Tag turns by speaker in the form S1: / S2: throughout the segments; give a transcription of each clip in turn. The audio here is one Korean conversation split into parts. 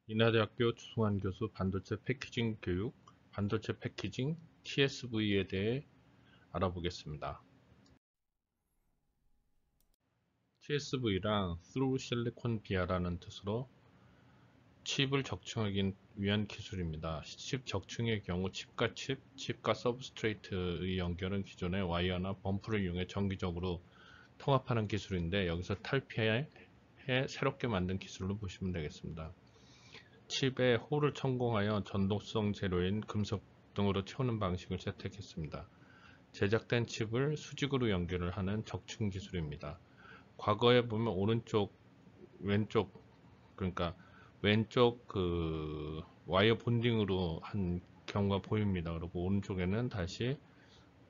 S1: 인하대학교 주승환 교수 반도체 패키징 교육, 반도체 패키징 TSV에 대해 알아보겠습니다. TSV랑 Through Silicon Via라는 뜻으로 칩을 적층하기 위한 기술입니다. 칩 적층의 경우 칩과 칩과 서브스트레이트의 연결은 기존의 와이어나 범프를 이용해 정기적으로 통합하는 기술인데 여기서 탈피해 새롭게 만든 기술로 보시면 되겠습니다. 칩에 홀을 천공하여 전도성 제로인 금속 등으로 채우는 방식을 채택했습니다. 제작된 칩을 수직으로 연결을 하는 적층 기술입니다. 과거에 보면 오른쪽, 왼쪽, 그러니까 왼쪽 그 와이어 본딩으로 한 경우가 보입니다. 그리고 오른쪽에는 다시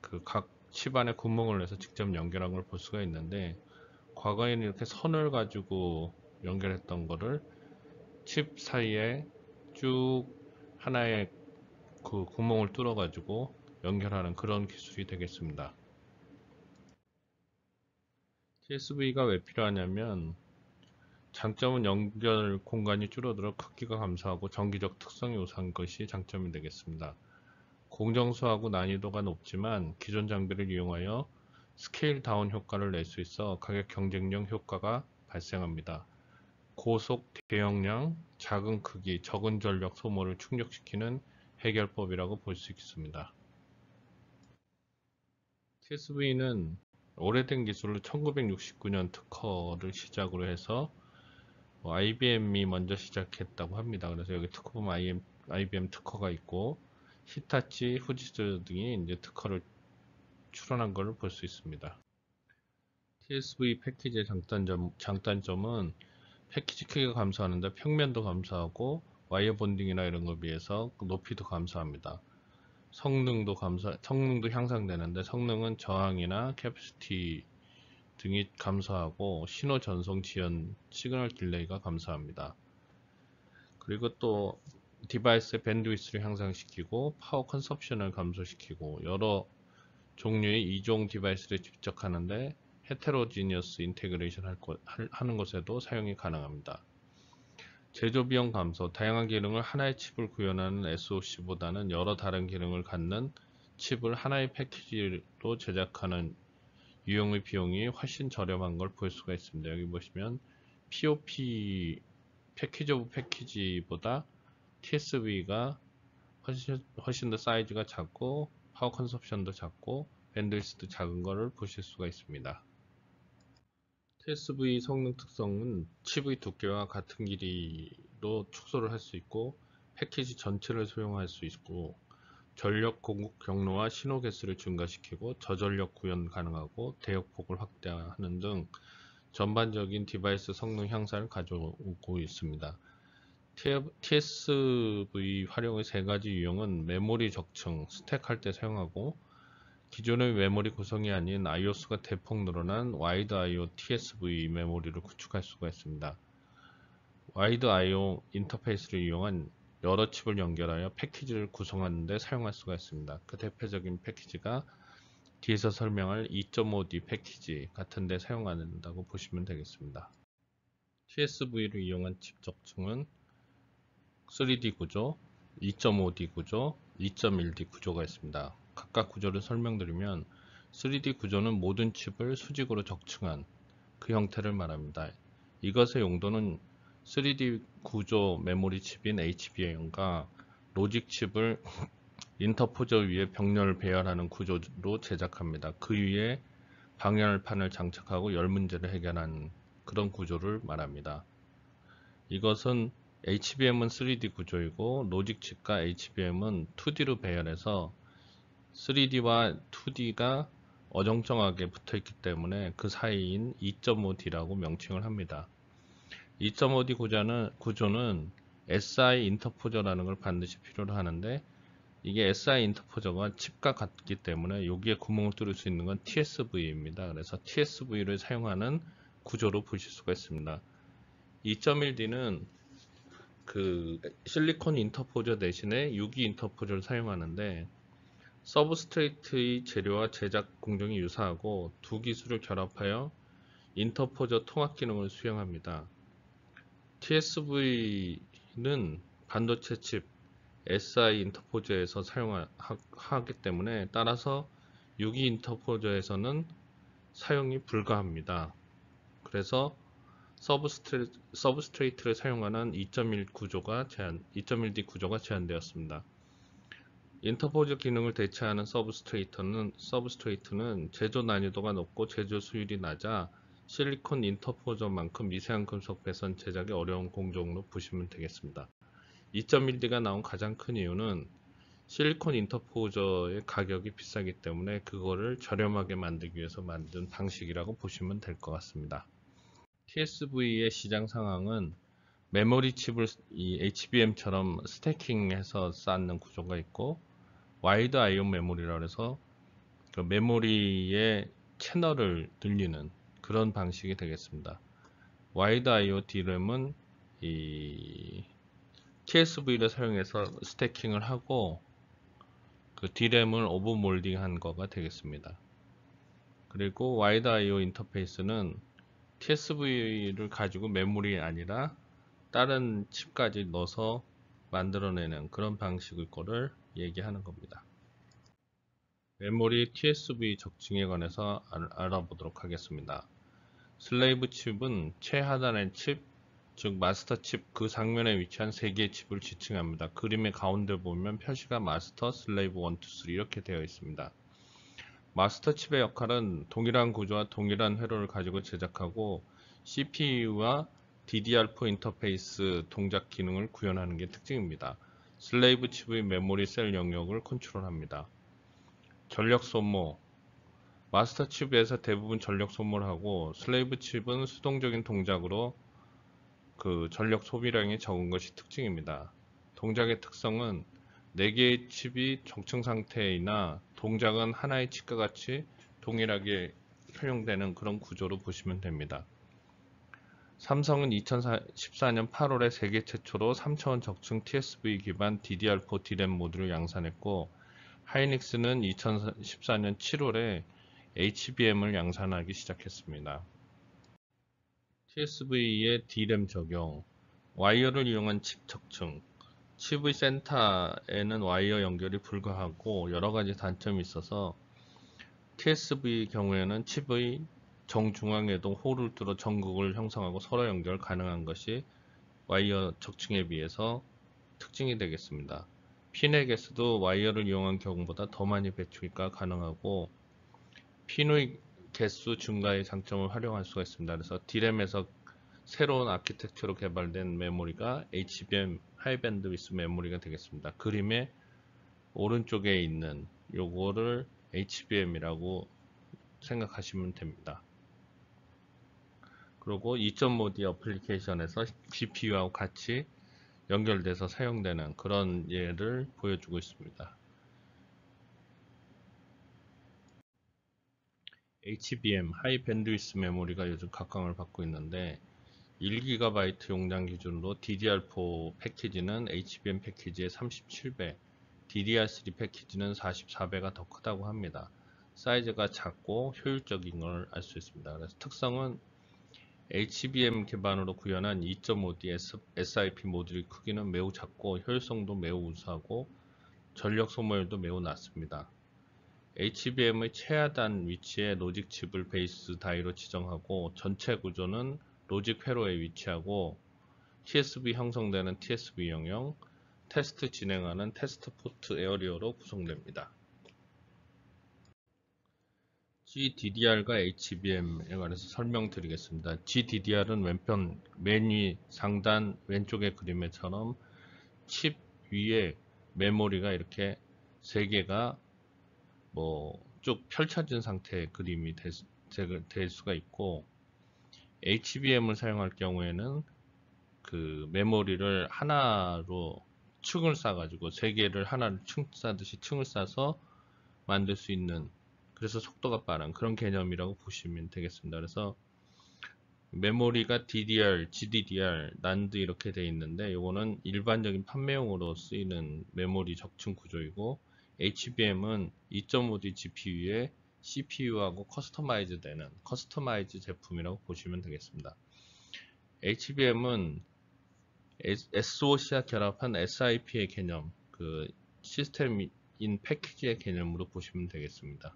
S1: 그 각 칩 안에 구멍을 내서 직접 연결한 걸 볼 수가 있는데 과거에는 이렇게 선을 가지고 연결했던 거를 칩 사이에 쭉 하나의 그 구멍을 뚫어 가지고 연결하는 그런 기술이 되겠습니다. TSV가 왜 필요하냐면 장점은 연결 공간이 줄어들어 크기가 감소하고 정기적 특성이 우수한 것이 장점이 되겠습니다. 공정수하고 난이도가 높지만 기존 장비를 이용하여 스케일 다운 효과를 낼 수 있어 가격 경쟁력 효과가 발생합니다. 고속 대용량, 작은 크기, 적은 전력 소모를 충족시키는 해결법이라고 볼 수 있습니다. TSV는 오래된 기술로 1969년 특허를 시작으로 해서 IBM이 먼저 시작했다고 합니다. 그래서 여기 특허 보면 IBM 특허가 있고 히타치, 후지스 등이 이제 특허를 출원한 것을 볼 수 있습니다. TSV 패키지의 장단점은 패키지 크기가 감소하는데 평면도 감소하고 와이어 본딩이나 이런 것에 비해서 높이도 감소합니다. 성능도 향상되는데 성능은 저항이나 캐패시티 등이 감소하고 신호 전송 지연 시그널 딜레이가 감소합니다. 그리고 또 디바이스의 밴드위스를 향상시키고 파워 컨섭션을 감소시키고 여러 종류의 이종 디바이스를 집적하는데 헤테로지니어스 인테그레이션 하는 것에도 사용이 가능합니다. 제조 비용 감소, 다양한 기능을 하나의 칩을 구현하는 SoC보다는 여러 다른 기능을 갖는 칩을 하나의 패키지로 제작하는 유형의 비용이 훨씬 저렴한 걸 볼 수가 있습니다. 여기 보시면 POP 패키지 오브 패키지보다 TSV가 훨씬 더 사이즈가 작고 파워 컨섭션도 작고 밴드위스도 작은 것을 보실 수가 있습니다. TSV 성능 특성은 칩의 두께와 같은 길이로 축소를 할 수 있고 패키지 전체를 소용할 수 있고 전력 공급 경로와 신호 개수를 증가시키고 저전력 구현 가능하고 대역폭을 확대하는 등 전반적인 디바이스 성능 향상을 가져오고 있습니다. TSV 활용의 세 가지 유형은 메모리 적층, 스택할 때 사용하고 기존의 메모리 구성이 아닌 IO수가 대폭 늘어난 와이드 IO TSV 메모리를 구축할 수가 있습니다. 와이드 IO 인터페이스를 이용한 여러 칩을 연결하여 패키지를 구성하는 데 사용할 수가 있습니다. 그 대표적인 패키지가 뒤에서 설명할 2.5D 패키지 같은 데 사용한다고 보시면 되겠습니다. TSV를 이용한 칩 적층은 3D 구조, 2.5D 구조, 2.1D 구조가 있습니다. 각각 구조를 설명드리면 3D 구조는 모든 칩을 수직으로 적층한 그 형태를 말합니다. 이것의 용도는 3D 구조 메모리 칩인 HBM과 로직 칩을 인터포저 위에 병렬 배열하는 구조로 제작합니다. 그 위에 방열판을 장착하고 열 문제를 해결하는 그런 구조를 말합니다. 이것은 HBM은 3D 구조이고 로직 칩과 HBM은 2D로 배열해서 3D와 2D가 어정쩡하게 붙어 있기 때문에 그 사이인 2.5D라고 명칭을 합니다. 2.5D 구조는 SI 인터포저라는 걸 반드시 필요로 하는데 이게 SI 인터포저가 칩과 같기 때문에 여기에 구멍을 뚫을 수 있는 건 TSV입니다. 그래서 TSV를 사용하는 구조로 보실 수가 있습니다. 2.1D는 그 실리콘 인터포저 대신에 유기 인터포저를 사용하는데 서브스트레이트의 재료와 제작 공정이 유사하고 두 기술을 결합하여 인터포저 통합 기능을 수행합니다. TSV SSI는 반도체 칩 SI 인터포저에서 사용하기 때문에 따라서 유기 인터포저에서는 사용이 불가합니다. 그래서 서브스트레이트를 사용하는 2.1D 구조가 제한되었습니다. 인터포저 기능을 대체하는 서브스트레이트는 제조 난이도가 높고 제조 수율이 낮아 실리콘 인터포저만큼 미세한 금속 배선 제작이 어려운 공정으로 보시면 되겠습니다. 2.1D가 나온 가장 큰 이유는 실리콘 인터포저의 가격이 비싸기 때문에 그거를 저렴하게 만들기 위해서 만든 방식이라고 보시면 될 것 같습니다. TSV의 시장 상황은 메모리 칩을 이 HBM처럼 스태킹해서 쌓는 구조가 있고, 와이드 아이온 메모리라고 해서 그 메모리의 채널을 늘리는 그런 방식이 되겠습니다. 와이드 아이오 DRAM은 이 TSV를 사용해서 스태킹을 하고 그 DRAM을 오버몰딩한 거가 되겠습니다. 그리고 와이드 아이오 인터페이스는 TSV를 가지고 메모리 아니라 다른 칩까지 넣어서 만들어내는 그런 방식의 거를 얘기하는 겁니다. 메모리 TSV 적층에 관해서 알아보도록 하겠습니다. 슬레이브 칩은 최하단의 칩, 즉 마스터 칩 그 상면에 위치한 3개의 칩을 지칭합니다. 그림의 가운데 보면 표시가 마스터, 슬레이브 1, 2, 3 이렇게 되어 있습니다. 마스터 칩의 역할은 동일한 구조와 동일한 회로를 가지고 제작하고 CPU와 DDR4 인터페이스 동작 기능을 구현하는 게 특징입니다. 슬레이브 칩의 메모리 셀 영역을 컨트롤합니다. 전력 소모, 마스터 칩에서 대부분 전력 소모를 하고 슬레이브 칩은 수동적인 동작으로 그 전력 소비량이 적은 것이 특징입니다. 동작의 특성은 4개의 칩이 적층 상태이나 동작은 하나의 칩과 같이 동일하게 활용되는 그런 구조로 보시면 됩니다. 삼성은 2014년 8월에 세계 최초로 3차원 적층 TSV 기반 DDR4 DRAM 모듈을 양산했고, 하이닉스는 2014년 7월에 HBM을 양산하기 시작했습니다. TSV의 DRAM 적용, 와이어를 이용한 칩 적층, 칩의 센터에는 와이어 연결이 불가하고 여러가지 단점이 있어서 TSV 경우에는 칩의 정중앙에도 홀을 뚫어 전극을 형성하고 서로 연결 가능한 것이 와이어 적층에 비해서 특징이 되겠습니다. 핀의 개수도 와이어를 이용한 경우보다 더 많이 배치가 가능하고 핀의 개수 증가의 장점을 활용할 수가 있습니다. 그래서 D램에서 새로운 아키텍처로 개발된 메모리가 HBM 하이밴드위스 메모리가 되겠습니다. 그림의 오른쪽에 있는 요거를 HBM이라고 생각하시면 됩니다. 그리고 2.5D 어플리케이션에서 GPU하고 같이 연결돼서 사용되는 그런 예를 보여주고 있습니다. HBM 하이 밴드위스 메모리가 요즘 각광을 받고 있는데 1GB 용량 기준으로 DDR4 패키지는 HBM 패키지의 37배, DDR3 패키지는 44배가 더 크다고 합니다. 사이즈가 작고 효율적인 걸 알 수 있습니다. 그래서 특성은 HBM 기반으로 구현한 2.5D SIP 모듈의 크기는 매우 작고 효율성도 매우 우수하고 전력 소모율도 매우 낮습니다. HBM의 최하단 위치에 로직 칩을 베이스 다이로 지정하고 전체 구조는 로직 회로에 위치하고 TSV 형성되는 TSV 영역, 테스트 진행하는 테스트 포트 에어리어로 구성됩니다. GDDR과 HBM에 관해서 설명드리겠습니다. GDDR은 왼편 맨 위 상단 왼쪽의 그림에처럼 칩 위에 메모리가 이렇게 3개가 쭉 펼쳐진 상태의 그림이 될 수가 있고, HBM을 사용할 경우에는 그 메모리를 하나로 층을 쌓아가지고 3개를 하나를 층 쌓듯이 층을 쌓아서 만들 수 있는, 그래서 속도가 빠른 그런 개념이라고 보시면 되겠습니다. 그래서 메모리가 DDR, GDDR, NAND 이렇게 되어 있는데 이거는 일반적인 판매용으로 쓰이는 메모리 적층 구조이고, HBM은 2.5D GPU에 CPU하고 커스터마이즈 되는 커스터마이즈 제품이라고 보시면 되겠습니다. HBM은 SOC와 결합한 SIP의 개념, 그 시스템 인 패키지의 개념으로 보시면 되겠습니다.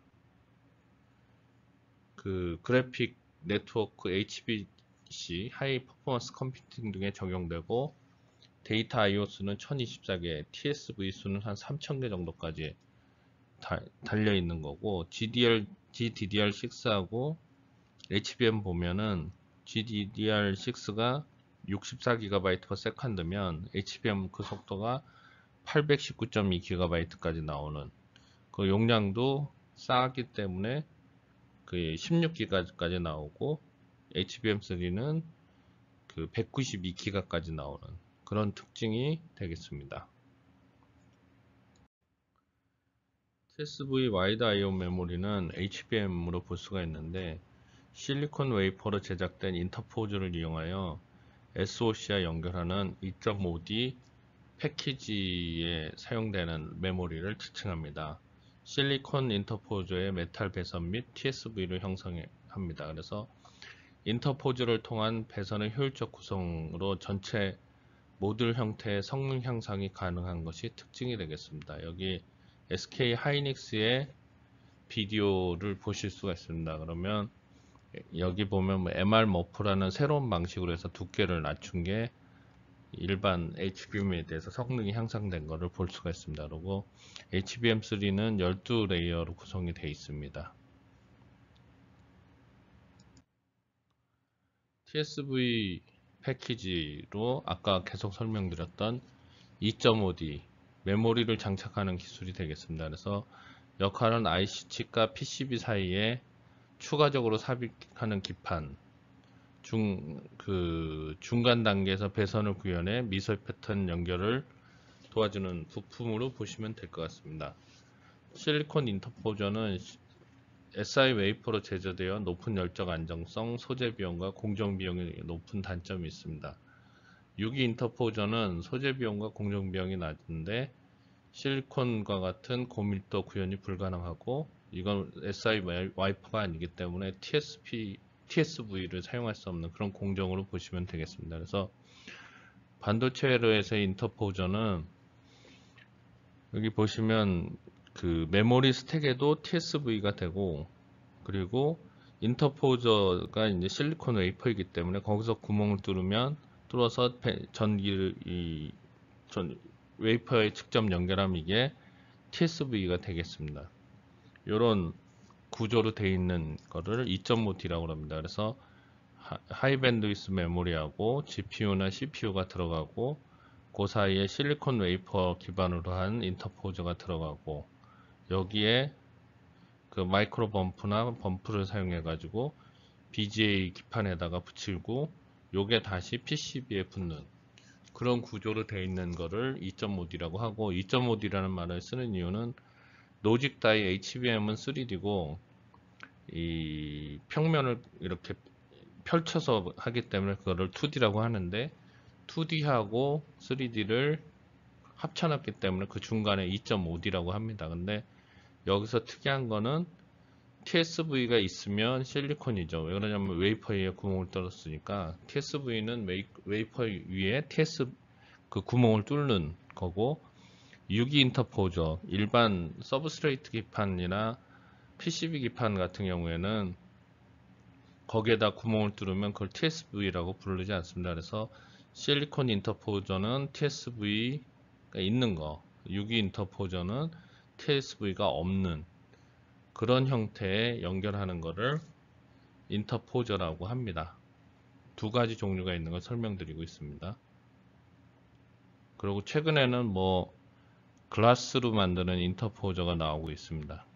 S1: 그 그래픽 네트워크 HPC, 하이 퍼포먼스 컴퓨팅 등에 적용되고 데이터 IO 수는 1024개, TSV 수는 한 3000개 정도까지 달려 있는 거고 GDDR6하고 HBM 보면은 GDDR6가 64GB/s면 HBM 그 속도가 819.2GB까지 나오는 그 용량도 싸기 때문에 그 16기가까지 나오고 HBM3는 그 192기가까지 나오는 그런 특징이 되겠습니다. TSV 와이드 IO 메모리는 HBM으로 볼 수가 있는데 실리콘 웨이퍼로 제작된 인터포즈를 이용하여 SOC와 연결하는 2.5D 패키지에 사용되는 메모리를 지칭합니다. 실리콘 인터포저의 메탈 배선 및 TSV를 형성합니다. 그래서 인터포즈를 통한 배선의 효율적 구성으로 전체 모듈 형태의 성능 향상이 가능한 것이 특징이 되겠습니다. 여기 SK 하이닉스의 비디오를 보실 수가 있습니다. 그러면 여기 보면 뭐 MR 머프라는 새로운 방식으로 해서 두께를 낮춘 게 일반 HBM에 대해서 성능이 향상된 것을 볼 수가 있습니다. 그리고 HBM3는 12레이어로 구성이 되어 있습니다. TSV 패키지로 아까 계속 설명드렸던 2.5D 메모리를 장착하는 기술이 되겠습니다. 그래서 역할은 IC 칩과 PCB 사이에 추가적으로 삽입하는 기판, 중간 단계에서 배선을 구현해 미세 패턴 연결을 도와주는 부품으로 보시면 될 것 같습니다. 실리콘 인터포저는 SI 웨이퍼로 제조되어 높은 열적 안정성, 소재 비용과 공정 비용이 높은 단점이 있습니다. 유기 인터포저는 소재 비용과 공정 비용이 낮은데 실리콘과 같은 고밀도 구현이 불가능하고 이건 SI 와이퍼가 아니기 때문에 TSV를 사용할 수 없는 그런 공정으로 보시면 되겠습니다. 그래서 반도체로에서의 인터포저는 여기 보시면 그 메모리 스택에도 TSV가 되고 그리고 인터포저가 이제 실리콘 웨이퍼이기 때문에 거기서 구멍을 뚫어서 전 웨이퍼에 직접 연결하면 이게 TSV가 되겠습니다. 이런 구조로 되어 있는 거를 2.5D라고 합니다. 그래서 하이 밴드위스 메모리하고 GPU나 CPU가 들어가고 그 사이에 실리콘 웨이퍼 기반으로 한 인터포저가 들어가고 여기에 그 마이크로 범프나 범프를 사용해 가지고 BGA 기판에다가 붙이고 요게 다시 PCB에 붙는 그런 구조로 되어 있는 거를 2.5D라고 하고 2.5D라는 말을 쓰는 이유는 로직 다이 HBM은 3D고 이 평면을 이렇게 펼쳐서 하기 때문에 그거를 2D라고 하는데 2D하고 3D를 합쳐놨기 때문에 그 중간에 2.5D라고 합니다. 근데 여기서 특이한 거는 TSV가 있으면 실리콘이죠. 왜 그러냐면 웨이퍼 위에 구멍을 뚫었으니까 TSV는 웨이퍼 위에 그 구멍을 뚫는 거고 유기 인터포저 일반 서브스트레이트 기판이나 PCB 기판 같은 경우에는 거기에다 구멍을 뚫으면 그걸 TSV라고 부르지 않습니다. 그래서 실리콘 인터포저는 TSV가 있는 거, 유기 인터포저는 TSV가 없는 그런 형태의 연결하는 거를 인터포저라고 합니다. 두 가지 종류가 있는 걸 설명드리고 있습니다. 그리고 최근에는 뭐 글라스로 만드는 인터포저가 나오고 있습니다.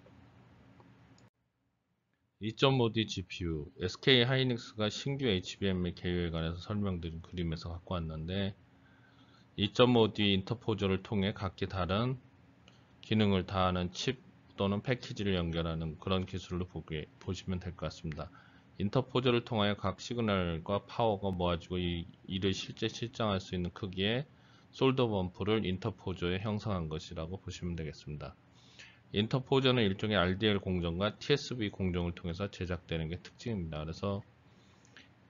S1: 2.5D GPU, SK 하이닉스가 신규 HBM의 개요에 관해서 설명드린 그림에서 갖고 왔는데 2.5D 인터포저를 통해 각기 다른 기능을 다하는 칩 또는 패키지를 연결하는 그런 기술로 보시면 될 것 같습니다. 인터포저를 통하여 각 시그널과 파워가 모아지고 이를 실제 실장할 수 있는 크기의 솔더 범프를 인터포저에 형성한 것이라고 보시면 되겠습니다. 인터포저는 일종의 RDL 공정과 TSV 공정을 통해서 제작되는 게 특징입니다. 그래서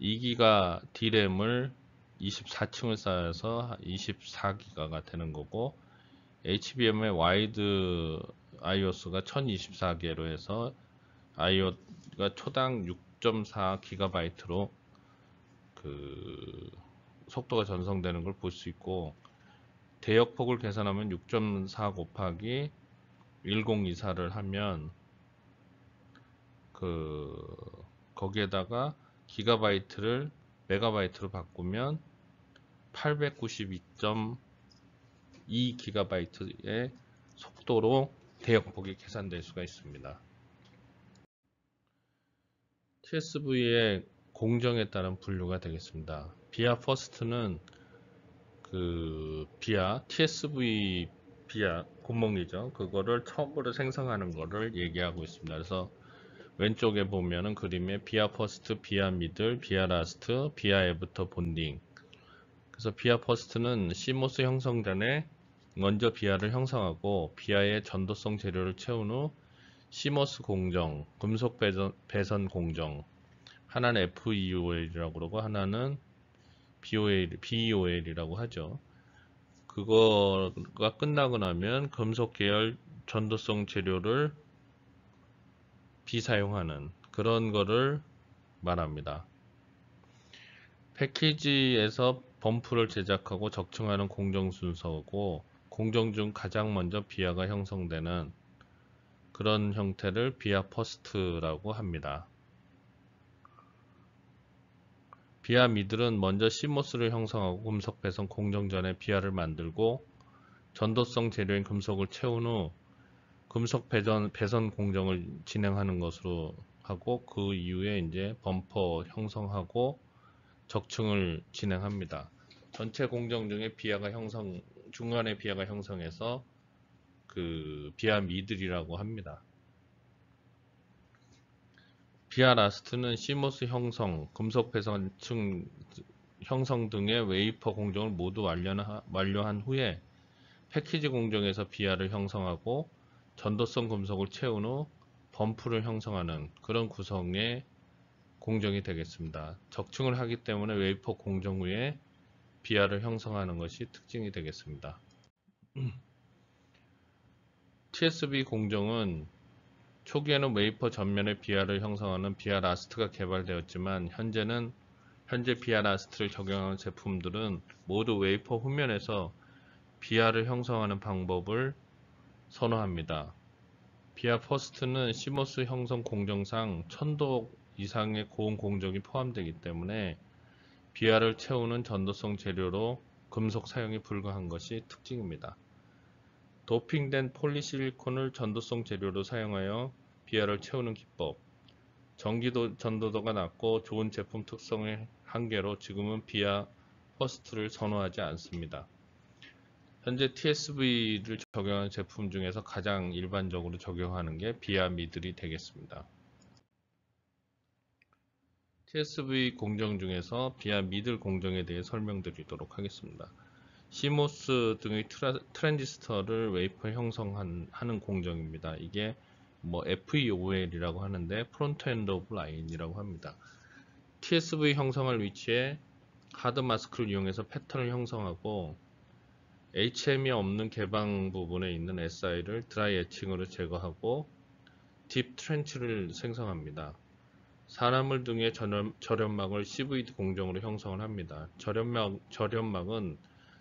S1: 2기가 D램을 24층을 쌓아서 24기가가 되는 거고, HBM의 와이드 iOS가 1024개로 해서 iOS가 초당 6.4GB로 그 속도가 전송되는 걸 볼 수 있고, 대역폭을 계산하면 6.4 곱하기 1024를 하면 거기에다가 기가바이트를 메가바이트로 바꾸면 892.2GB의 속도로 대역폭이 계산될 수가 있습니다. TSV의 공정에 따른 분류가 되겠습니다. 비아 퍼스트는 TSV 비아 구멍이죠. 그거를 처음으로 생성하는 거를 얘기하고 있습니다. 그래서 왼쪽에 보면은 그림에 비아 퍼스트, 비아 미들, 비아 라스트, 비아 애프터 본딩. 그래서 비아 퍼스트는 시모스 형성 전에 먼저 비아를 형성하고 비아의 전도성 재료를 채운 후 시모스 공정, 금속 배선 공정, 하나는 FEOL이라고 그러고 하나는 BEOL이라고 하죠. 그거가 끝나고 나면 금속 계열 전도성 재료를 비사용하는 그런 거를 말합니다. 패키지에서 범프를 제작하고 적층하는 공정 순서고, 공정 중 가장 먼저 비아가 형성되는 그런 형태를 비아 퍼스트라고 합니다. 비아 미들은 먼저 시모스를 형성하고 금속 배선 공정 전에 비아를 만들고 전도성 재료인 금속을 채운 후 금속 배선 공정을 진행하는 것으로 하고, 그 이후에 이제 범퍼 형성하고 적층을 진행합니다. 전체 공정 중에 중간에 비아가 형성해서 비아 미들이라고 합니다. 비아 라스트는 시모스 형성, 금속 배선층 형성 등의 웨이퍼 공정을 모두 완료한 후에 패키지 공정에서 비아를 형성하고 전도성 금속을 채운 후 범프를 형성하는 그런 구성의 공정이 되겠습니다. 적층을 하기 때문에 웨이퍼 공정 후에 비아를 형성하는 것이 특징이 되겠습니다. TSV 공정은 초기에는 웨이퍼 전면에 비아를 형성하는 비아 라스트가 개발되었지만 현재 비아 라스트를 적용하는 제품들은 모두 웨이퍼 후면에서 비아를 형성하는 방법을 선호합니다. 비아 퍼스트는 시모스 형성 공정상 1000도 이상의 고온 공정이 포함되기 때문에 비아를 채우는 전도성 재료로 금속 사용이 불가한 것이 특징입니다. 도핑된 폴리실리콘을 전도성 재료로 사용하여 비아를 채우는 기법, 전도도가 낮고 좋은 제품 특성의 한계로 지금은 비아 퍼스트를 선호하지 않습니다. 현재 TSV를 적용하는 제품 중에서 가장 일반적으로 적용하는 게 비아 미들이 되겠습니다. TSV 공정 중에서 비아 미들 공정에 대해 설명드리도록 하겠습니다. 시모스 등의 트랜지스터를 웨이퍼 형성하는 공정입니다. 이게 FEOL이라고 하는데 프론트 엔드 오브 라인이라고 합니다. TSV 형성을 위치해 하드 마스크를 이용해서 패턴을 형성하고 HM이 없는 개방 부분에 있는 SI를 드라이 에칭으로 제거하고 딥 트렌치를 생성합니다. 산화물 등의 절연막을 CVD 공정으로 형성을 합니다. 절연막은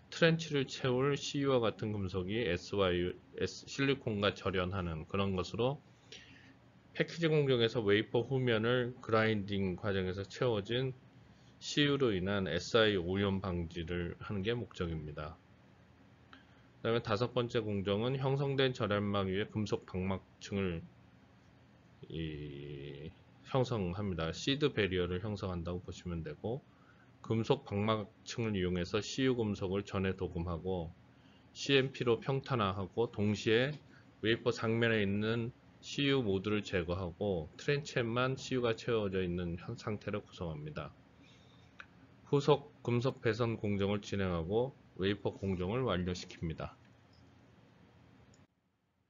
S1: 트렌치를 채울 CU와 같은 금속이 실리콘과 절연하는 그런 것으로 패키지 공정에서 웨이퍼 후면을 그라인딩 과정에서 채워진 CU로 인한 SI 오염 방지를 하는 게 목적입니다. 그 다음에 다섯 번째 공정은 형성된 절연막 위에 금속 방막층을 형성합니다. 시드 배리어를 형성한다고 보시면 되고, 금속 방막층을 이용해서 CU 금속을 전해 도금하고 CMP로 평탄화하고 동시에 웨이퍼 상면에 있는 CU 모두를 제거하고 트렌치에만 CU가 채워져 있는 상태를 구성합니다. 후속 금속 배선 공정을 진행하고 웨이퍼 공정을 완료시킵니다.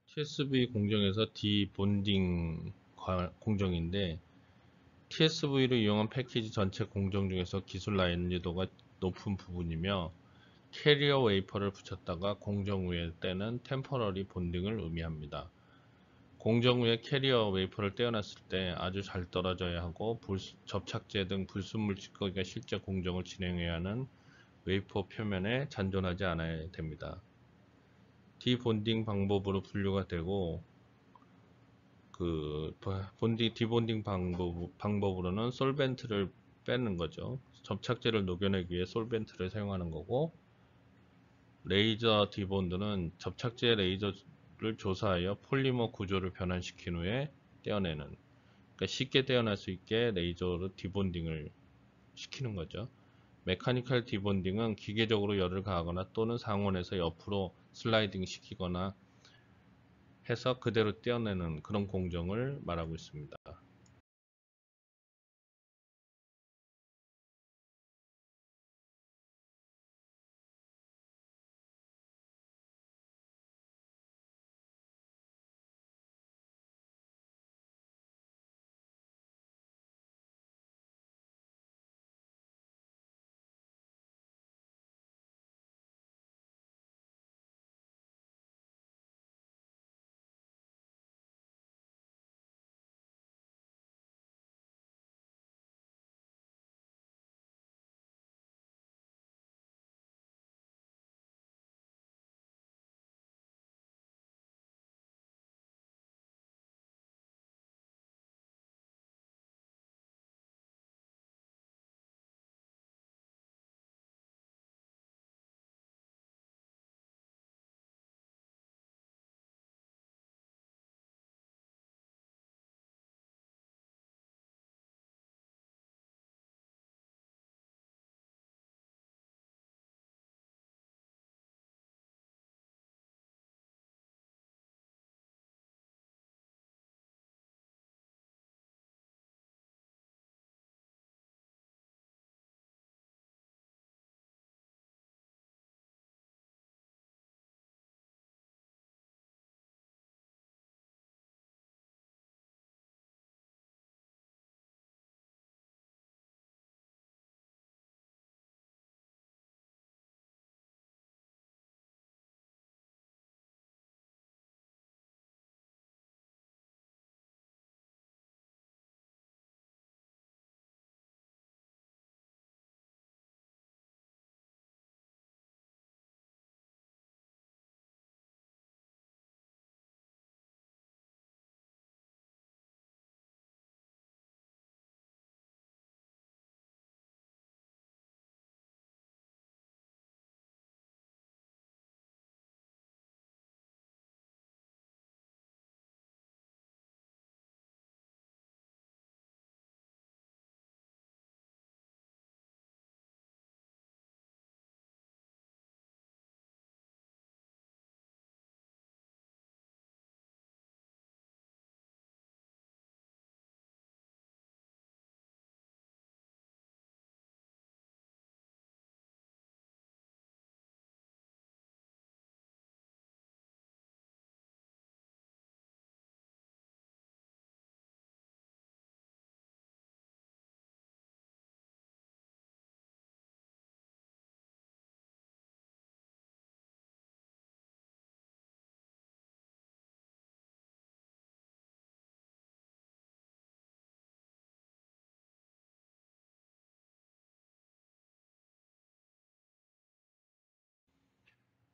S1: TSV 공정에서 디본딩 공정인데, TSV를 이용한 패키지 전체 공정 중에서 기술 난이도가 높은 부분이며 캐리어 웨이퍼를 붙였다가 공정 후에 떼는 템퍼러리 본딩을 의미합니다. 공정 후에 캐리어 웨이퍼를 떼어놨을 때 아주 잘 떨어져야 하고 접착제 등 불순물 찌꺼기가 실제 공정을 진행해야 하는 웨이퍼 표면에 잔존하지 않아야 됩니다. 디본딩 방법으로 분류가 되고 디본딩 방법으로는 솔벤트를 빼는 거죠. 접착제를 녹여내기 위해 솔벤트를 사용하는 거고, 레이저 디본드는 접착제 레이저를 조사하여 폴리머 구조를 변환시킨 후에 떼어내는, 그러니까 쉽게 떼어낼 수 있게 레이저로 디본딩을 시키는 거죠. 메카니컬 디본딩은 기계적으로 열을 가하거나 또는 상온에서 옆으로 슬라이딩 시키거나 해서 그대로 떼어내는 그런 공정을 말하고 있습니다.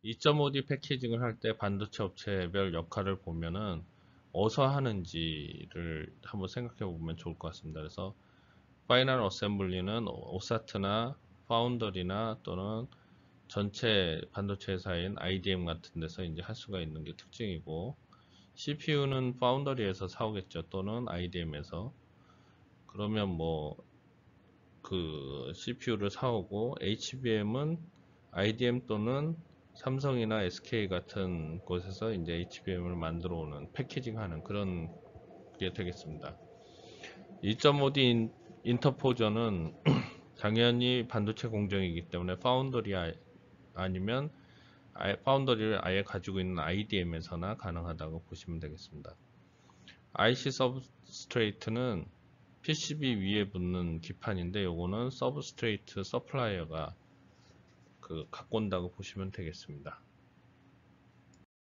S1: (2.5D) 패키징을 할 때 반도체 업체별 역할을 보면은 어디서 하는지를 한번 생각해 보면 좋을 것 같습니다. 그래서 파이널 어셈블리는 오사트나 파운더리나 또는 전체 반도체 회사인 IDM 같은 데서 이제 할 수가 있는 게 특징이고, CPU는 파운더리에서 사오겠죠. 또는 IDM에서. 그러면 뭐 그 CPU를 사오고, HBM은 IDM 또는 삼성이나 SK 같은 곳에서 이제 HBM을 만들어 오는 패키징 하는 그런 게 되겠습니다. 2.5D 인터포저는 당연히 반도체 공정이기 때문에 파운더리 아니면 파운더리를 아예 가지고 있는 IDM에서나 가능하다고 보시면 되겠습니다. IC 서브스트레이트는 PCB 위에 붙는 기판인데, 요거는 서브스트레이트 서플라이어가 갖고 온다고 보시면 되겠습니다.